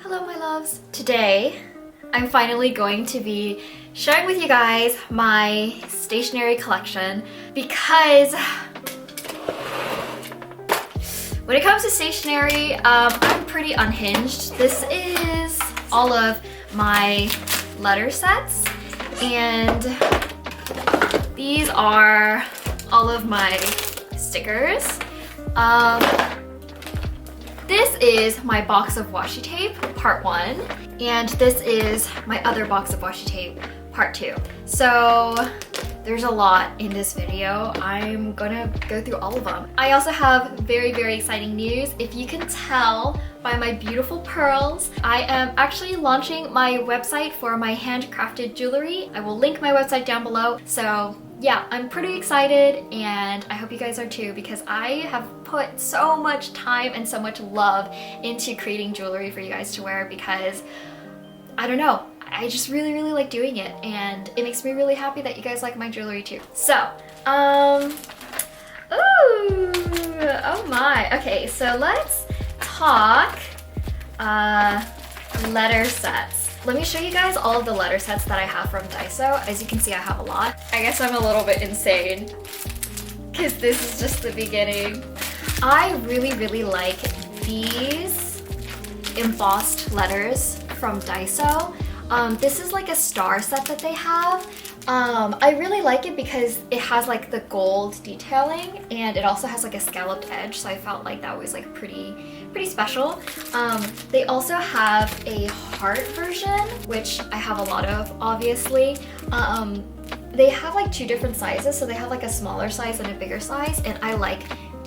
Hello my loves! Today I'm finally going to be sharing with you guys my stationery collection because when it comes to stationery, I'm pretty unhinged. This is all of my letter sets and these are all of my stickers. This is my box of washi tape, part 1, and this is my other box of washi tape, part 2. So there's a lot in this video. I'm gonna go through all of them. I also have very exciting news. If you can tell by my beautiful pearls, I am actually launching my website for my handcrafted jewelry. I will link my website down below. So yeah, I'm pretty excited and I hope you guys are too because I have put so much time and so much love into creating jewelry for you guys to wear because I don't know, I just really like doing it and it makes me really happy that you guys like my jewelry too. So, ooh, oh my. Okay, so let's talk letter sets. Let me show you guys all of the letter sets that I have from Daiso. As you can see, I have a lot. I guess I'm a little bit insane because this is just the beginning. I really like these embossed letters from Daiso. This is like a star set that they have. I really like it because it has like the gold detailing and it also has like a scalloped edge, so I felt like that was like pretty special. They also have a heart version, which I have a lot of, obviously. They have like 2 different sizes, so they have like a smaller size and a bigger size, and I like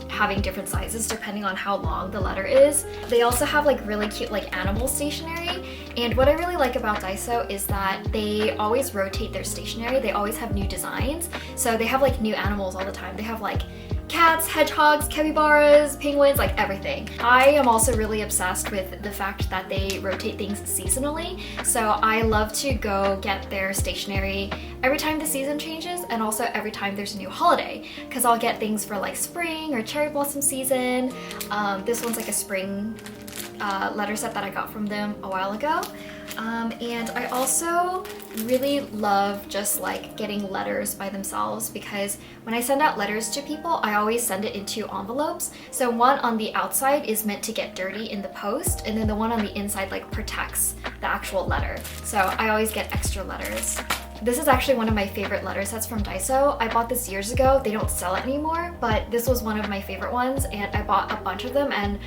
having different sizes depending on how long the letter is. They also have like really cute like animal stationery, and what I really like about Daiso is that they always rotate their stationery. They always have new designs, so they have like new animals all the time. They have like cats, hedgehogs, capybaras, penguins, like everything. I am also really obsessed with the fact that they rotate things seasonally, so I love to go get their stationery every time the season changes and also every time there's a new holiday, because I'll get things for like spring or cherry blossom season. This one's like a spring letter set that I got from them a while ago. And I also really love just like getting letters by themselves because when I send out letters to people, I always send it into envelopes. So one on the outside is meant to get dirty in the post, and then the one on the inside like protects the actual letter. So I always get extra letters. This is actually one of my favorite letter sets from Daiso. I bought this years ago. They don't sell it anymore, but this was one of my favorite ones and I bought a bunch of them, and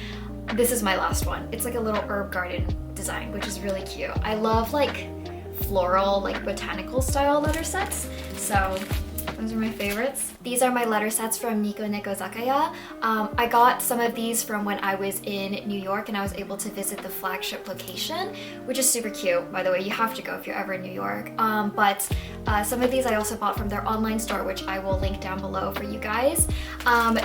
this is my last one. It's like a little herb garden design, which is really cute. I love like floral, like botanical style letter sets. So those are my favorites. These are my letter sets from Nico Neko Zakaya. I got some of these from when I was in New York and I was able to visit the flagship location, which is super cute, by the way. You have to go if you're ever in New York. But some of these I also bought from their online store, which I will link down below for you guys.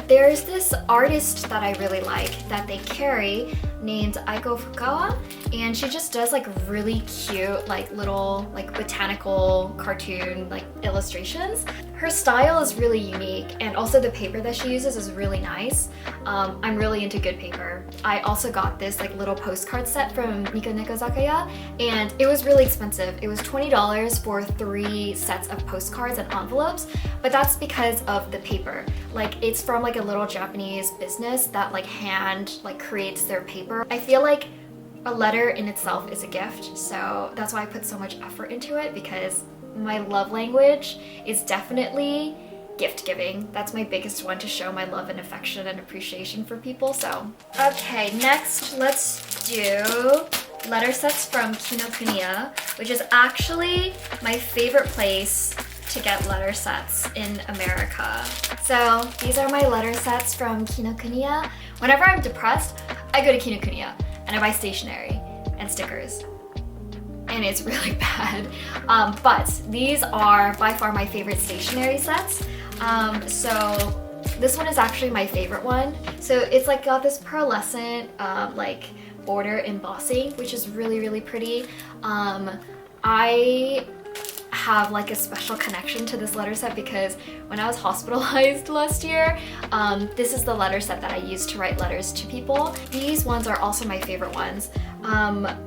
There's this artist that I really like that they carry named Aiko Fukawa, and she just does like really cute like little like botanical cartoon like illustrations. Her style is really unique, and also the paper that she uses is really nice. I'm really into good paper. I also got this like little postcard set from Nico Neko Zakaya, and it was really expensive. It was $20 for 3 sets of postcards and envelopes, but that's because of the paper. Like it's from like a little Japanese business that like hand like creates their paper. I feel like a letter in itself is a gift, so that's why I put so much effort into it, because my love language is definitely gift giving. That's my biggest one, to show my love and affection and appreciation for people. So okay, next let's do letter sets from Kinokuniya, which is actually my favorite place to get letter sets in America. So these are my letter sets from Kinokuniya. Whenever I'm depressed, I go to Kinokuniya and I buy stationery and stickers. And it's really bad. But these are by far my favorite stationery sets. So this one is actually my favorite one. So it's like got this pearlescent like border embossing, which is really pretty. I have like a special connection to this letter set because when I was hospitalized last year, this is the letter set that I used to write letters to people. These ones are also my favorite ones.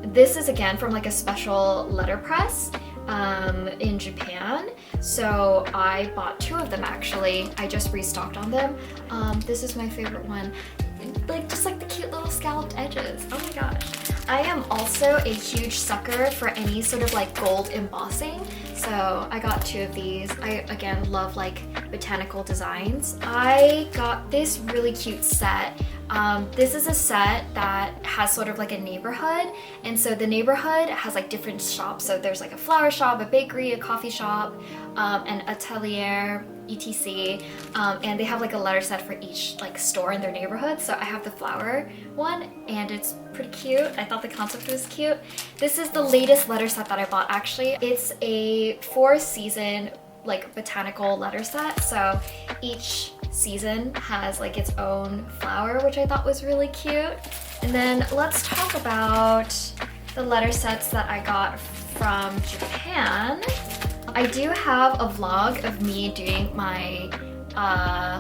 This is again from like a special letterpress in Japan. So I bought 2 of them actually. I just restocked on them. This is my favorite one. Like just like the cute little scalloped edges. Oh my gosh. I am also a huge sucker for any sort of like gold embossing. So I got 2 of these. I again love like botanical designs. I got this really cute set. This is a set that has sort of like a neighborhood, and so the neighborhood has like different shops. So there's like a flower shop, a bakery, a coffee shop, an atelier, etc. And they have like a letter set for each like store in their neighborhood. So I have the flower one, and it's pretty cute. I thought the concept was cute. This is the latest letter set that I bought actually. It's a 4-season like botanical letter set. So each season has like its own flower, which I thought was really cute. And then let's talk about the letter sets that I got from Japan. I do have a vlog of me doing my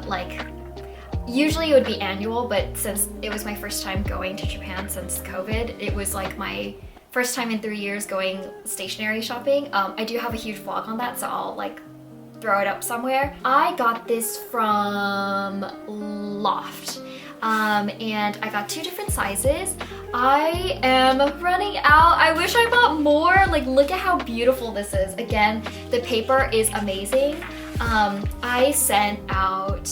like, usually it would be annual, but since it was my first time going to Japan since COVID, it was like my first time in 3 years going stationery shopping. I do have a huge vlog on that, so I'll like throw it up somewhere. I got this from Loft, and I got 2 different sizes. I am running out. I wish I bought more. Like, look at how beautiful this is. Again, the paper is amazing. I sent out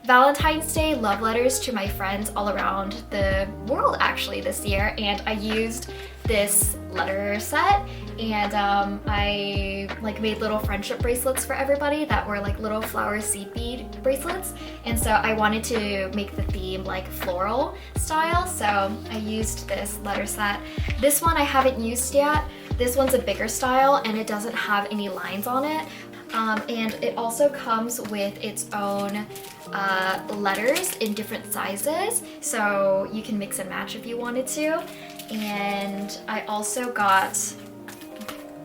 Valentine's Day love letters to my friends all around the world actually this year, and I used this letter set, and I like made little friendship bracelets for everybody that were like little flower seed bead bracelets, and so I wanted to make the theme like floral style, so I used this letter set. This one I haven't used yet. This one's a bigger style and it doesn't have any lines on it. And it also comes with its own letters in different sizes, so you can mix and match if you wanted to. And I also got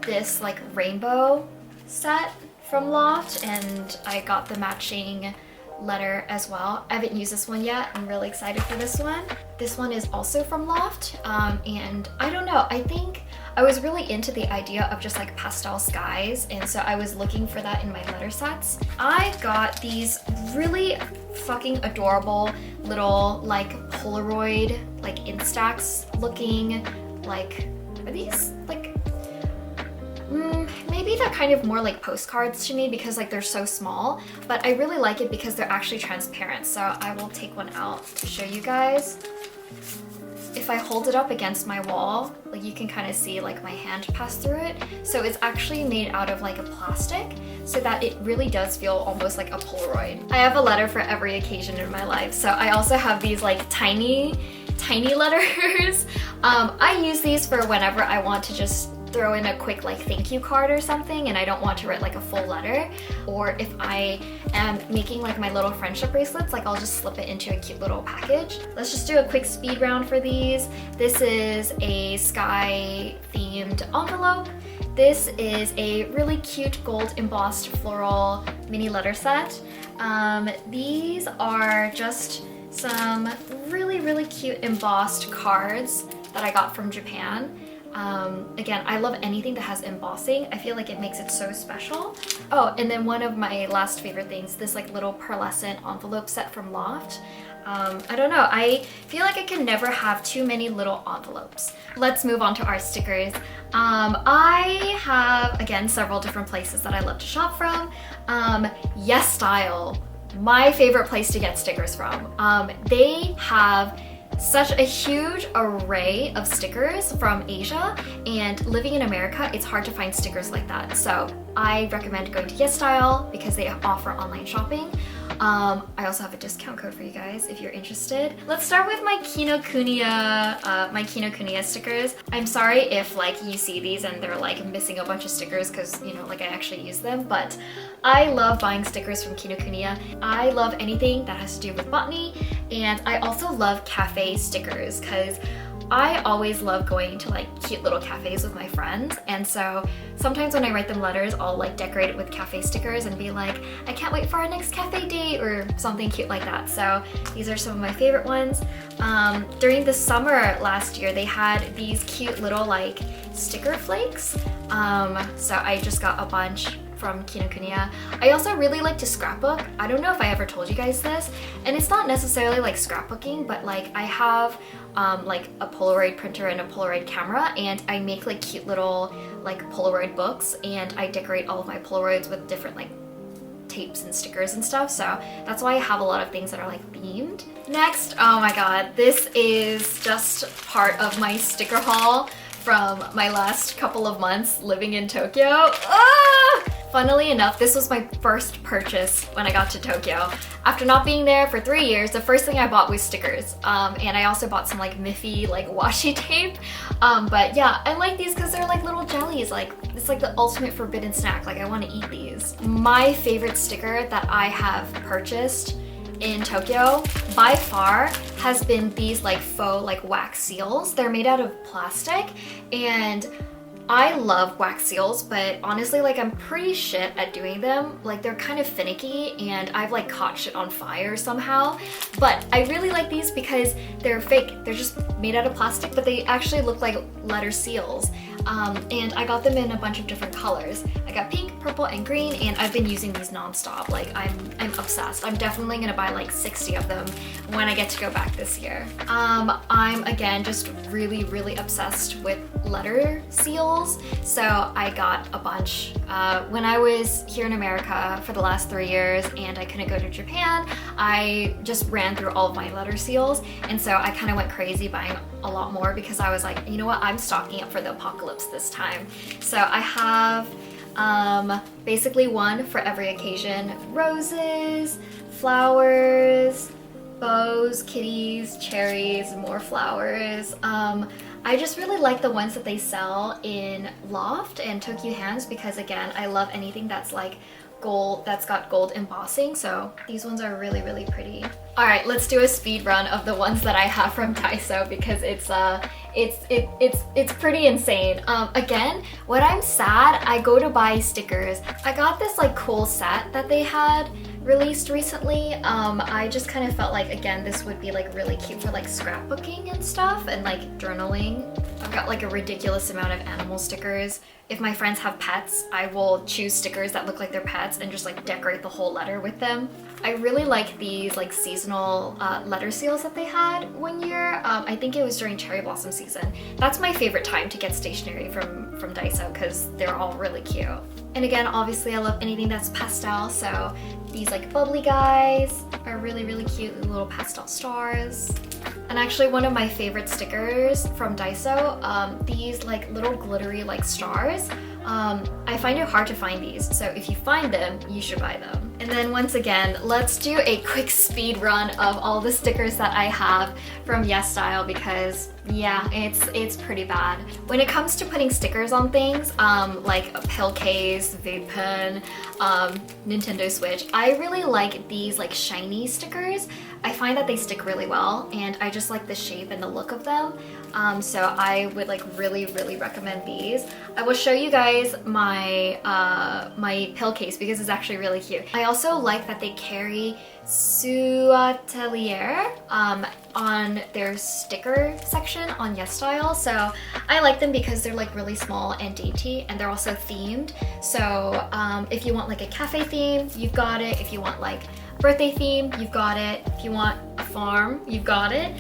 this like rainbow set from Loft, and I got the matching letter as well. I haven't used this one yet. I'm really excited for this one. This one is also from Loft, and I don't know, I think I was really into the idea of just like pastel skies, and so I was looking for that in my letter sets. I got these really fucking adorable little like Polaroid like Instax looking, like, are these like, maybe they're kind of more like postcards to me because like they're so small, but I really like it because they're actually transparent. So I will take one out to show you guys. If I hold it up against my wall, like you can kind of see like my hand pass through it. So it's actually made out of like a plastic so that it really does feel almost like a Polaroid. I have a letter for every occasion in my life. So I also have these like tiny letters. I use these for whenever I want to just throw in a quick like thank you card or something and I don't want to write like a full letter, or if I am making like my little friendship bracelets, like I'll just slip it into a cute little package. Let's just do a quick speed round for these. This is a sky themed envelope. This is a really cute gold embossed floral mini letter set. These are just some really cute embossed cards that I got from Japan. Again, I love anything that has embossing. I feel like it makes it so special. Oh, and then one of my last favorite things, this like little pearlescent envelope set from Loft. I don't know, I feel like I can never have too many little envelopes. Let's move on to our stickers. I have, again, several different places that I love to shop from. Yes Style, my favorite place to get stickers from. They have such a huge array of stickers from Asia, and living in America, it's hard to find stickers like that. So I recommend going to Yes Style because they offer online shopping. I also have a discount code for you guys if you're interested. Let's start with my kinokuniya stickers. I'm sorry if like you see these and they're like missing a bunch of stickers because, you know, like I actually use them, but I love buying stickers from Kinokuniya. I love anything that has to do with botany, and I also love cafe stickers because I always love going to like cute little cafes with my friends, and so sometimes when I write them letters, I'll like decorate it with cafe stickers and be like, I can't wait for our next cafe date or something cute like that. So these are some of my favorite ones. During the summer last year, they had these cute little like sticker flakes. So I just got a bunch from Kinokuniya. I also really like to scrapbook. I don't know if I ever told you guys this, and it's not necessarily like scrapbooking, but like I have like a Polaroid printer and a Polaroid camera, and I make like cute little like Polaroid books, and I decorate all of my Polaroids with different like tapes and stickers and stuff, so that's why I have a lot of things that are like themed. Next, oh my god, this is just part of my sticker haul from my last couple of months living in Tokyo. Ah! Funnily enough, this was my first purchase when I got to Tokyo. After not being there for 3 years, the first thing I bought was stickers. And I also bought some like Miffy like washi tape. But yeah, I like these because they're like little jellies. Like it's like the ultimate forbidden snack. Like I want to eat these. My favorite sticker that I have purchased in Tokyo by far has been these like faux like wax seals. They're made out of plastic, and I love wax seals, but honestly, like I'm pretty shit at doing them. Like they're kind of finicky, and I've like caught shit on fire somehow. But I really like these because they're fake. They're just made out of plastic, but they actually look like letter seals. And I got them in a bunch of different colors. I got pink, purple, and green, and I've been using these non-stop. Like I'm obsessed. I'm definitely gonna buy like 60 of them when I get to go back this year. I'm again just really obsessed with letter seals, so I got a bunch. When I was here in America for the last 3 years and I couldn't go to Japan, I just ran through all of my letter seals, and so I kind of went crazy buying a lot more because I was like, you know what, I'm stocking up for the apocalypse this time. So I have basically one for every occasion: roses, flowers, bows, kitties, cherries, more flowers. I just really like the ones that they sell in Loft and Tokyu Hands because again, I love anything that's like gold, that's got gold embossing, so these ones are really pretty. All right, let's do a speed run of the ones that I have from Daiso because it's pretty insane. Again, when I'm sad, I go to buy stickers. I got this like cool set that they had released recently. I just kind of felt like, again, this would be like really cute for like scrapbooking and stuff and like journaling. I've got like a ridiculous amount of animal stickers. If my friends have pets, I will choose stickers that look like their pets and just like decorate the whole letter with them. I really like these like seasonal letter seals that they had one year. I think it was during cherry blossom season. That's my favorite time to get stationery from Daiso because they're all really cute. And again, obviously I love anything that's pastel, so these like bubbly guys are really cute, little pastel stars. And actually one of my favorite stickers from Daiso, these like little glittery like stars. I find it hard to find these, so if you find them, you should buy them. And then once again, let's do a quick speed run of all the stickers that I have from YesStyle because yeah, it's pretty bad. When it comes to putting stickers on things, like a pill case, vape pen, Nintendo Switch, I really like these like shiny stickers. I find that they stick really well, and I just like the shape and the look of them. So I would like really recommend these. I will show you guys my my pill case because it's actually really cute. I also like that they carry Suatelier on their sticker section on YesStyle. So I like them because they're like really small and dainty, and they're also themed. So if you want like a cafe theme, you've got it. If you want like birthday theme, you've got it. If you want a farm, you've got it.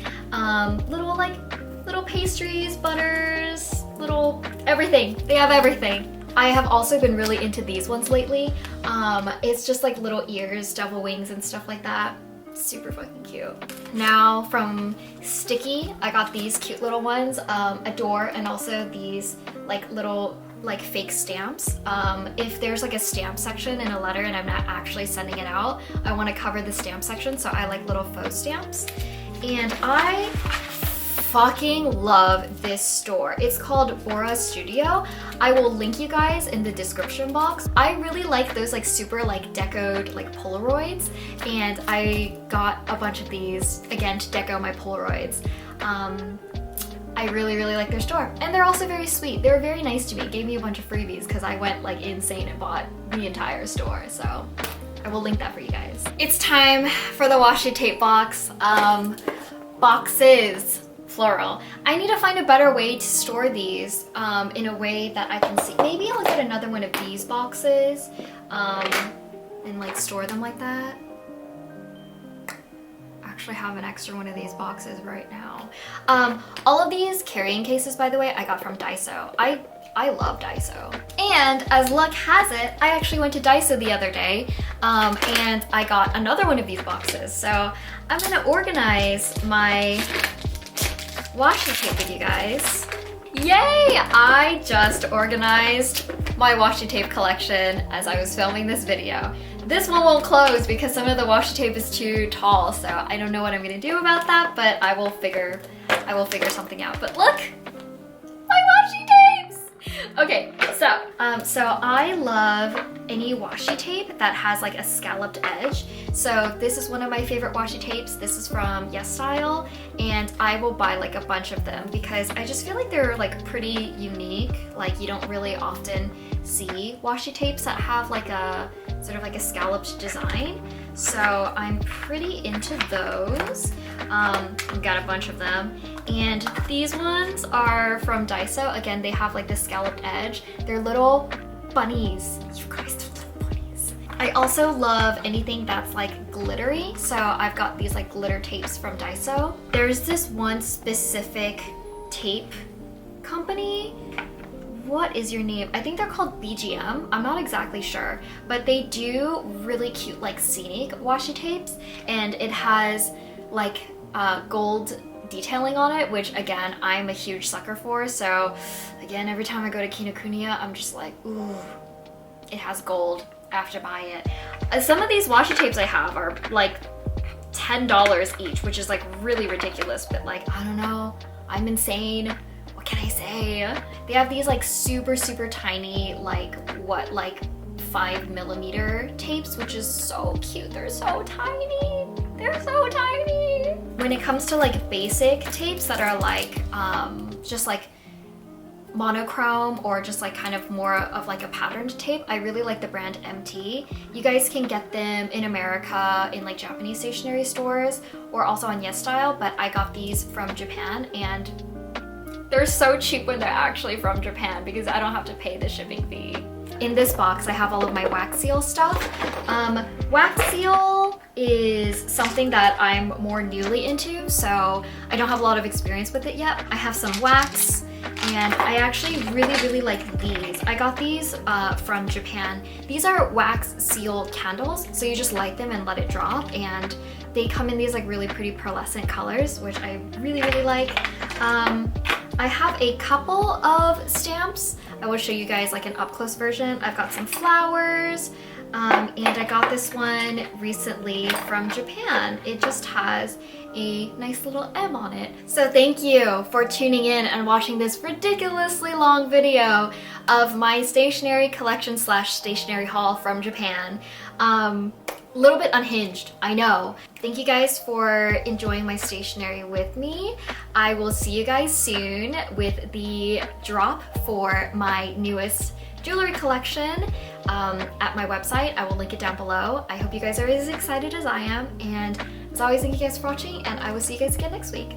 Little pastries, butters, little everything. They have everything. I have also been really into these ones lately. It's just like little ears, devil wings, and stuff like that. Super fucking cute. Now from Sticky, I got these cute little ones, Adore, and also these like little like fake stamps. If there's like a stamp section in a letter and I'm not actually sending it out, I want to cover the stamp section, so I like little faux stamps. And I fucking love this store. It's called Bora Studio. I will link you guys in the description box. I really like those like super like decoed like Polaroids, and I got a bunch of these again to deco my Polaroids. I really, really like their store. And they're also very sweet. They were very nice to me. Gave me a bunch of freebies because I went like insane and bought the entire store. So I will link that for you guys. It's time for the washi tape box. Boxes, plural. I need to find a better way to store these in a way that I can see. Maybe I'll get another one of these boxes and like store them like that. Actually have an extra one of these boxes right now. All of these carrying cases, by the way, I got from Daiso. I love Daiso. And as luck has it, I actually went to Daiso the other day and I got another one of these boxes. So I'm gonna organize my washi tape with you guys. Yay! I just organized my washi tape collection as I was filming this video. This one won't close because some of the washi tape is too tall, so I don't know what I'm gonna do about that, but I will figure something out. But look! My washi tapes! Okay, so I love any washi tape that has like a scalloped edge. So this is one of my favorite washi tapes. This is from Yes Style, and I will buy like a bunch of them because I just feel like they're like pretty unique. Like you don't really often see washi tapes that have like a sort of like a scalloped design. So I'm pretty into those. I've got a bunch of them. And these ones are from Daiso. Again, they have like the scalloped edge. They're little bunnies. You guys, they're little bunnies. I also love anything that's like glittery. So I've got these like glitter tapes from Daiso. There's this one specific tape company. What is your name? I think they're called BGM. I'm not exactly sure, but they do really cute like scenic washi tapes, and it has like gold detailing on it, which again, I'm a huge sucker for. So again, every time I go to Kinokuniya, I'm just like, ooh, it has gold. I have to buy it. Some of these washi tapes I have are like $10 each, which is like really ridiculous, but like, I don't know, I'm insane. What can I say? They have these like super tiny, like 5mm tapes, which is so cute. They're so tiny. They're so tiny. When it comes to like basic tapes that are like just like monochrome or just like kind of more of like a patterned tape, I really like the brand MT. You guys can get them in America in like Japanese stationery stores or also on Yes Style, but I got these from Japan and they're so cheap when they're actually from Japan because I don't have to pay the shipping fee. In this box, I have all of my wax seal stuff. Wax seal is something that I'm more newly into, so I don't have a lot of experience with it yet. I have some wax, and I actually really like these. I got these from Japan. These are wax seal candles, so you just light them and let it drop, and they come in these like really pretty pearlescent colors, which I really like. I have a couple of stamps. I will show you guys like an up-close version. I've got some flowers, and I got this one recently from Japan. It just has a nice little M on it. So thank you for tuning in and watching this ridiculously long video of my stationery collection / stationery haul from Japan. A little bit unhinged, I know. Thank you guys for enjoying my stationery with me. I will see you guys soon with the drop for my newest jewelry collection at my website. I will link it down below. I hope you guys are as excited as I am, and as always, thank you guys for watching, and I will see you guys again next week.